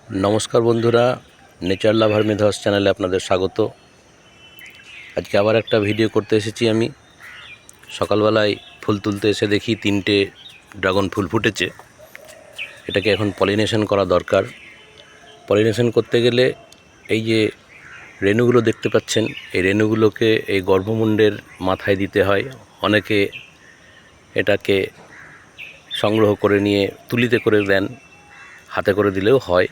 नमस्कार बंधुरा नेचार लाभार मेधास चैनले आपनादेर स्वागत। आज के आबार एक भिडियो करते एसेछि आमी। सकाल बेलाय फुल तुलते एसे देखी 3টে ड्रागन फुल फुटेছে। एटाके एखन पलिनेशन करा दरकार। पलिनेशन करते गेले এই যে রেণুগুলো দেখতে পাচ্ছেন, এই রেণুগুলোকে এই গর্ভমুণ্ডের মাথায় দিতে হয়। অনেকে এটাকে সংগ্রহ করে নিয়ে তুলিতে করে দেন, হাতে করে দিলেও হয়।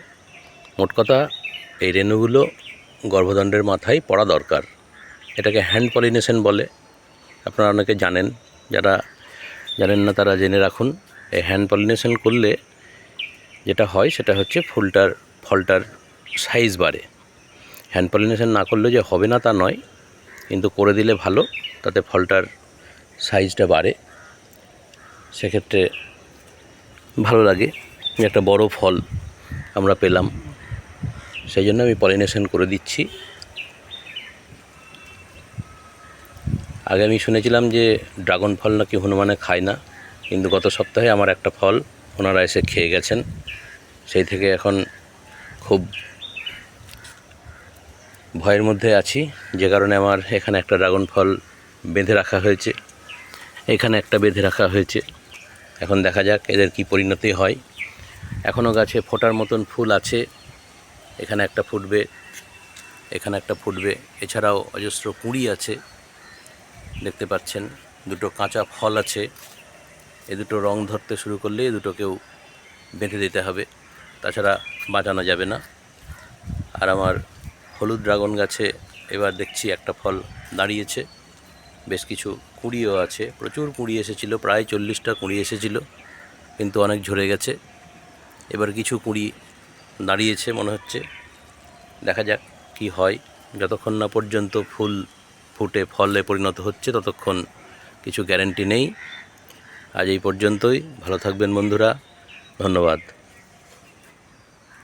মোট কথা এই রেণুগুলো গর্ভদণ্ডের মাথায় পড়া দরকার। এটাকে হ্যান্ড পলিনেশন বলে। আপনারা অনেকে জানেন, যারা জানেন না তারা জেনে রাখুন। এই হ্যান্ড পলিনেশন করলে যেটা হয় সেটা হচ্ছে ফলটার সাইজ বাড়ে। হ্যান্ড পলিনেশন না করলে যে হবে না তা নয়, কিন্তু করে দিলে ভালো, তাতে ফলটার সাইজটা বাড়ে। সেক্ষেত্রে ভালো লাগে, একটা বড় ফল আমরা পেলাম, সেই জন্য আমি পলিনেশন করে দিচ্ছি। আগে আমি শুনেছিলাম যে ড্রাগন ফল নাকি হনুমানে খায় না, কিন্তু গত সপ্তাহে আমার একটা ফল ওনারা এসে খেয়ে গেছেন। সেই থেকে এখন খুব ভয়ের মধ্যে আছি, যে কারণে আমার এখানে একটা ড্রাগন ফল বেঁধে রাখা হয়েছে, এখানে একটা বেঁধে রাখা হয়েছে। এখন দেখা যাক এদের কি পরিণতি হয়। এখনও গাছে ফোটার মতন ফুল আছে, এখানে একটা ফুটবে, এখানে একটা ফুটবে। এছাড়াও অজস্র কুঁড়ি আছে, দেখতে পাচ্ছেন। দুটো কাঁচা ফল আছে। এ দুটো রং ধরতে শুরু করলে এ দুটোকেও বেঁধে দিতে হবে, তাছাড়া বাঁচানো যাবে না। আর আমার হলুদ ড্রাগন গাছে এবার দেখছি একটা ফল দাঁড়িয়েছে, বেশ কিছু কুঁড়িও আছে। প্রচুর কুঁড়ি এসেছিল, প্রায় 40টা কুঁড়ি এসেছিল, কিন্তু অনেক ঝরে গেছে। এবার কিছু কুঁড়ি দাঁড়িয়েছে মনে হচ্ছে, দেখা যাক কি হয়। যতক্ষণ না পর্যন্ত ফুল ফুটে ফলে পরিণত হচ্ছে ততক্ষণ কিছু গ্যারান্টি নেই। আজ এই পর্যন্তই। ভালো থাকবেন বন্ধুরা, ধন্যবাদ।